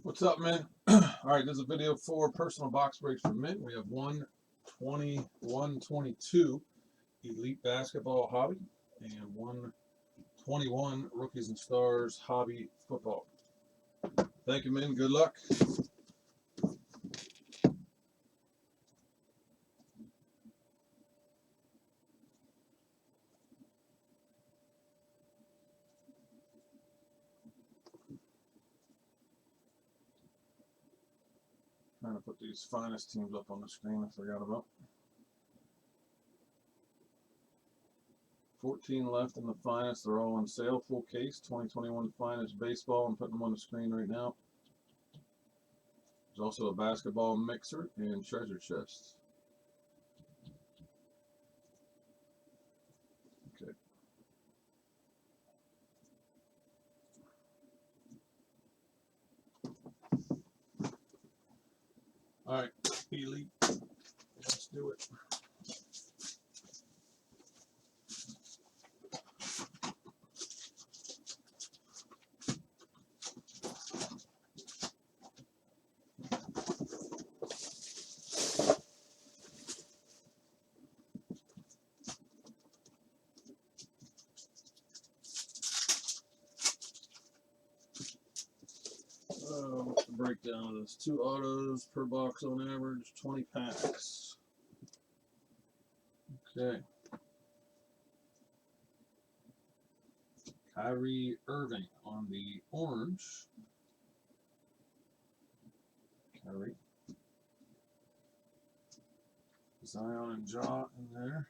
What's up, man? All right, there's a video for personal box breaks for Mint. We have 121-22 Elite Basketball Hobby and 121 Rookies and Stars Hobby Football. Thank you, Mint. Good luck. Trying to put these finest teams up on the screen. I forgot about. 14 left in the finest. They're all on sale. Full case. 2021 finest baseball. I'm putting them on the screen right now. There's also a basketball mixer and treasure chests. Okay. All right, Elite. Let's do it. What's the breakdown of this? 2 autos per box on average, 20 packs. Okay. Kyrie Irving on the orange. Kyrie. Zion and Ja in there.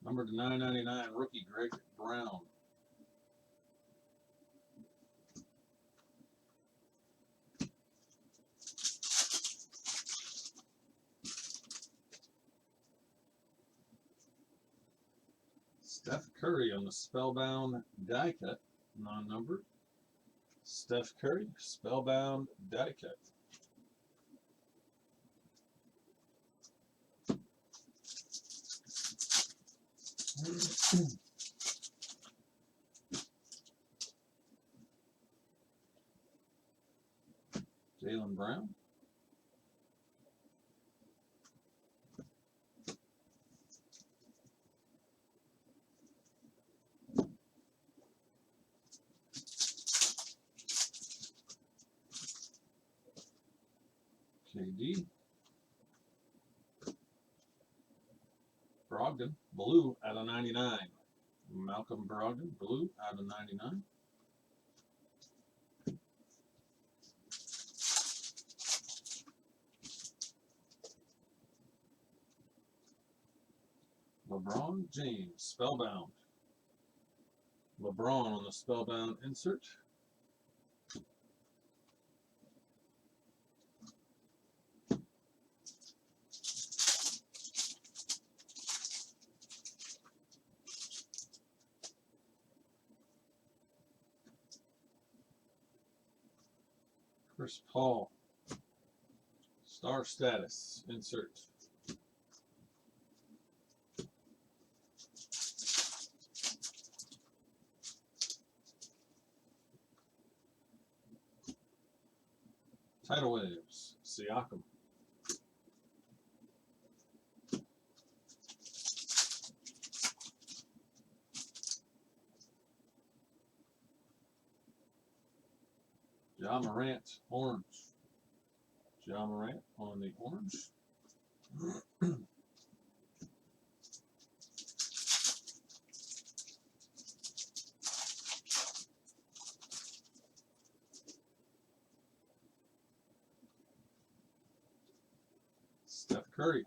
Number to 999, rookie Greg Brown. Steph Curry on the Spellbound die cut, non-numbered. Steph Curry, Spellbound die cut. Jaylen Brown. KD. Brogdon, blue out of 99. Malcolm Brogdon, blue out of 99. LeBron James, Spellbound. LeBron on the Spellbound insert. Chris Paul, Star Status insert. Tidal Waves, Siakam. Ja Morant, orange. Ja Morant on the orange. Steph Curry,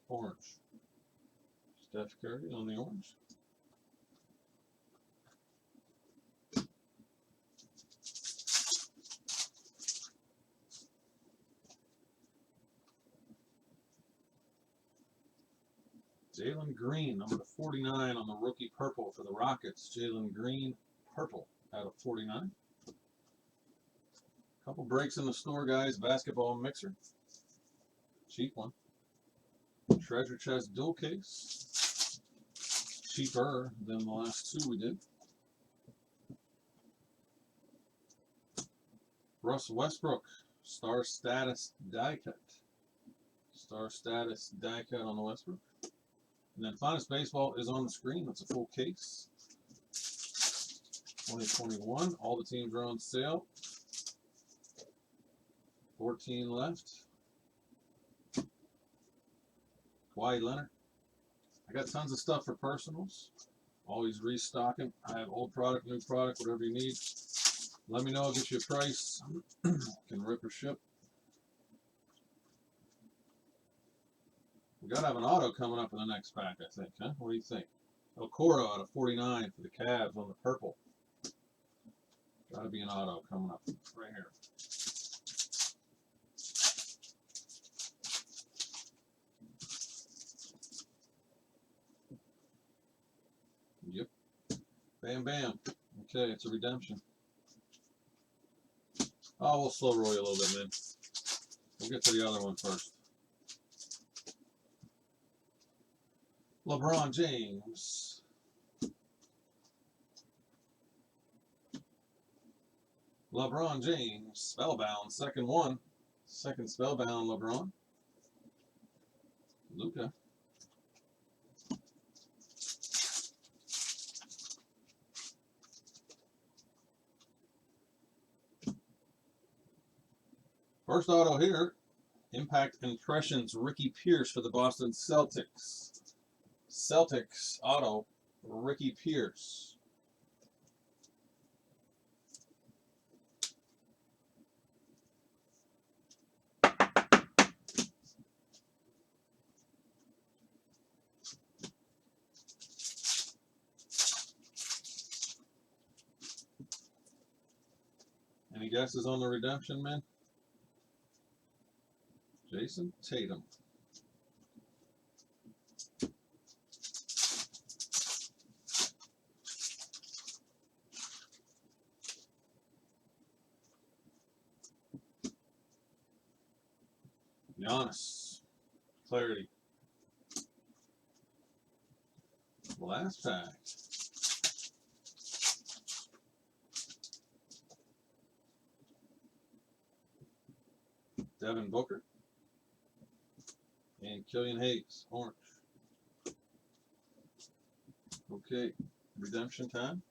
orange. Steph Curry on the orange. Jalen Green, number to 49 on the rookie purple for the Rockets. Jalen Green, purple out of 49. Couple breaks in the store, guys. Basketball mixer. Cheap one. Treasure Chest dual case. Cheaper than the last two we did. Russ Westbrook, Star Status die cut. Star Status die cut on the Westbrook. And then Finest Baseball is on the screen. That's a full case. 2021. All the teams are on sale. 14 left. Kawhi Leonard. I got tons of stuff for personals. Always restocking. I have old product, new product, whatever you need. Let me know. I'll get you a price. Can rip or ship. We got to have an auto coming up in the next pack, I think. Huh? What do you think? Okoro out of 49 for the Cavs on the purple. Got to be an auto coming up right here. Yep. Bam, bam. Okay, it's a redemption. Oh, we'll slow roll you a little bit, man. We'll get to the other one first. LeBron James. LeBron James. Spellbound. Second one. Second Spellbound LeBron. Luka. First auto here, Impact Impressions, Ricky Pierce for the Boston Celtics. Celtics auto, Ricky Pierce. Any guesses on the redemption, man? Jason Tatum. Giannis. Clarity. Last pack. Devin Booker. And Killian Hayes. Orange. Okay. Redemption time.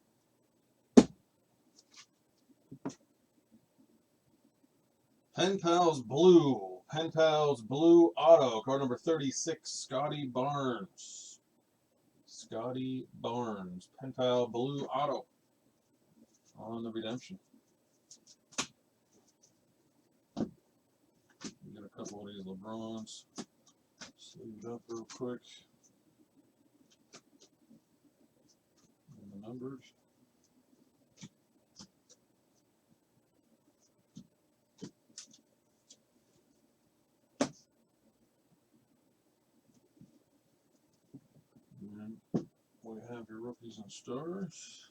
Pen Pals Blue. Pen Pals Blue Auto. Card number 36. Scotty Barnes. Scotty Barnes. Pen Pal Blue Auto. On the redemption. Get a couple of these LeBrons. Sleeve it up real quick. And the numbers. And we have your rookies and stars.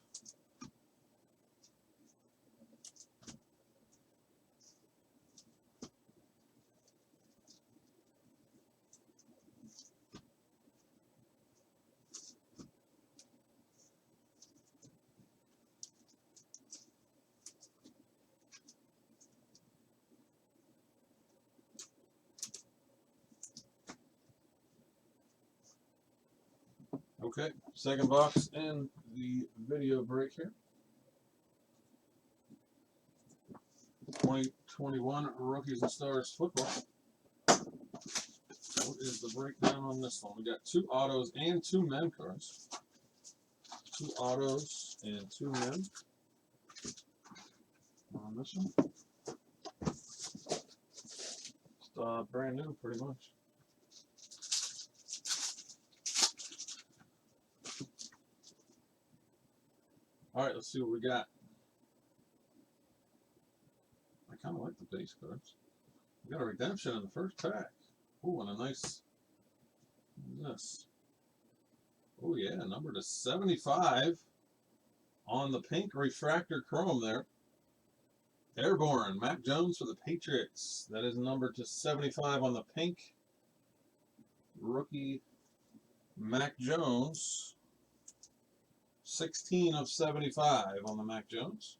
Okay, second box in the video break here. 2021 Rookies and Stars Football. What is the breakdown on this one? We got 2 autos and 2 men cards. 2 autos and 2 men on this one. It's brand new, pretty much. All right, let's see what we got. I kind of like the base cards. We got a redemption in the first pack. Ooh, and a nice, what is this? Oh yeah, number to 75 on the pink refractor chrome there. Airborne, Mac Jones for the Patriots. That is number to 75 on the pink rookie Mac Jones. 16 of 75 on the Mac Jones.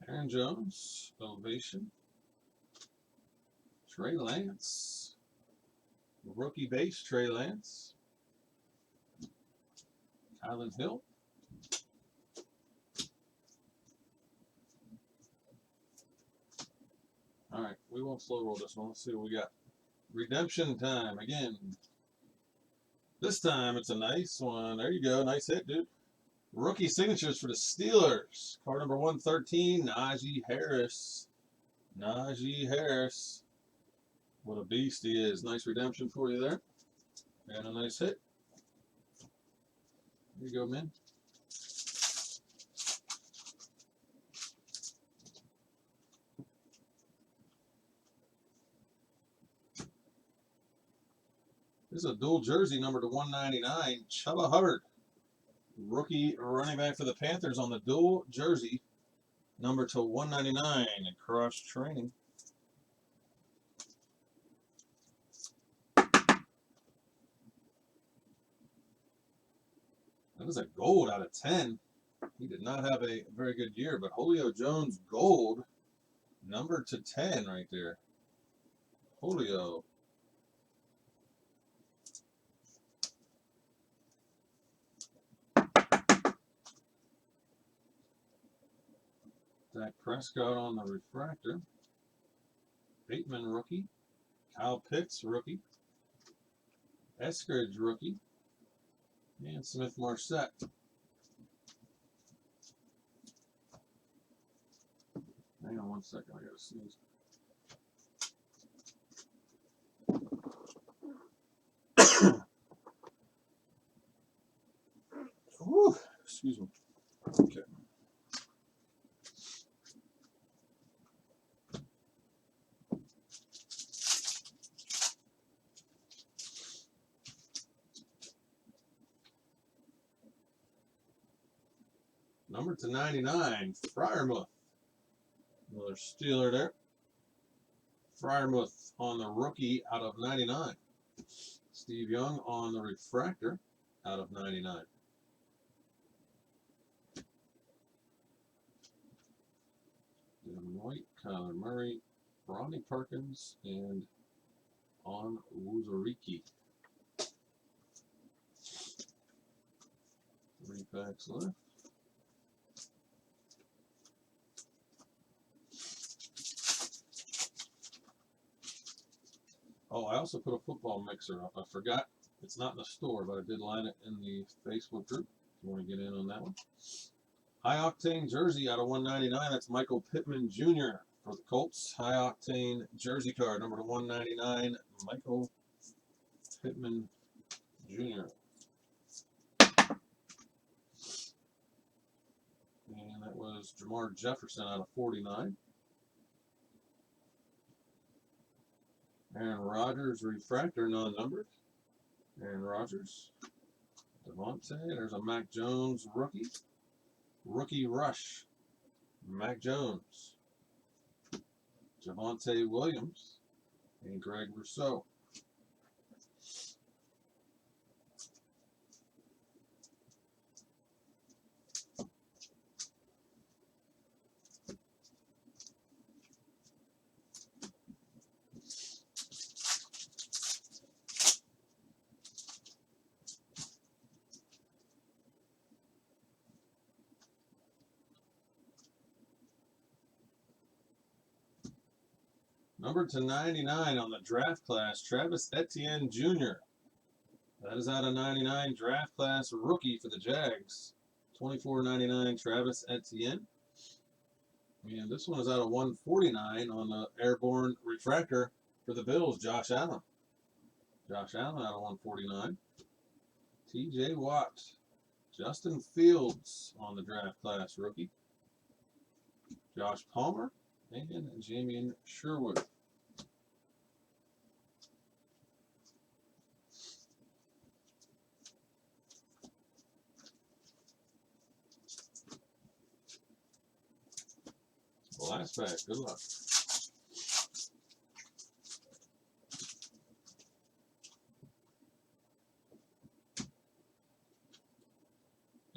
Aaron Jones, Elevation. Trey Lance. Rookie base, Trey Lance. Kylan Hill. All right, we won't slow roll this one. Let's see what we got. Redemption time again. This time it's a nice one. There you go. Nice hit, dude. Rookie signatures for the Steelers. Card number 113, Najee Harris. Najee Harris. What a beast he is. Nice redemption for you there. And a nice hit. There you go, man. This is a dual jersey number to 199. Chuba Hubbard. Rookie running back for the Panthers on the dual jersey number to 199 at cross training. That was a gold out of 10. He did not have a very good year, but Julio Jones gold number to 10 right there. Julio. Dak Prescott on the refractor. Bateman rookie. Kyle Pitts rookie. Eskridge rookie. And Smith Marset. Hang on one second, I gotta sneeze. Whew, excuse me. Okay. Number to 99, Freiermuth. Another Steeler there. Freiermuth on the rookie out of 99. Steve Young on the refractor out of 99. Devin White, Kyler Murray, Rodney Perkins, and on Wuzariki. 3 packs left. Oh, I also put a football mixer up. I forgot. It's not in the store, but I did line it in the Facebook group. If you want to get in on that one. High Octane jersey out of 199. That's Michael Pittman Jr. for the Colts. High Octane jersey card, number to 199. Michael Pittman Jr. And that was Jamar Jefferson out of 49. Aaron Rodgers refractor, non-numbered. Aaron Rodgers. Devontae. There's a Mac Jones rookie. Rookie rush. Mac Jones. Javonte Williams. And Greg Rousseau. Number to 99 on the draft class, Travis Etienne Jr. That is out of 99 draft class rookie for the Jags. 24.99 Travis Etienne. And this one is out of 149 on the airborne refractor for the Bills, Josh Allen. Josh Allen out of 149. TJ Watt. Justin Fields on the draft class rookie. Josh Palmer and Jamian Sherwood. Last pack. Good luck.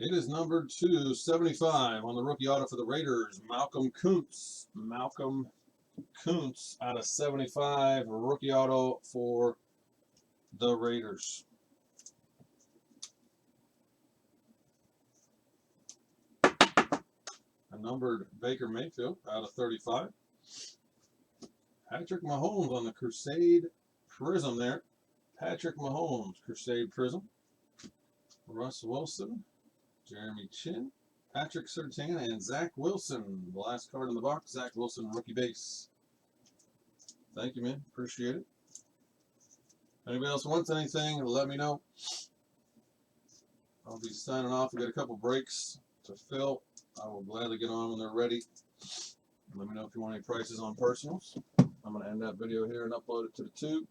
It is numbered to 75 on the rookie auto for the Raiders. Malcolm Kuntz. Malcolm Kuntz out of 75. Rookie auto for the Raiders. A numbered Baker Mayfield out of 35. Patrick Mahomes on the Crusade Prism there. Patrick Mahomes, Crusade Prism. Russ Wilson, Jeremy Chin, Patrick Surtain, and Zach Wilson. The last card in the box, Zach Wilson, rookie base. Thank you, man. Appreciate it. Anybody else wants anything, let me know. I'll be signing off. We got a couple breaks to fill. I will gladly get on when they're ready. Let me know if you want any prices on personals. I'm going to end that video here and upload it to the tube.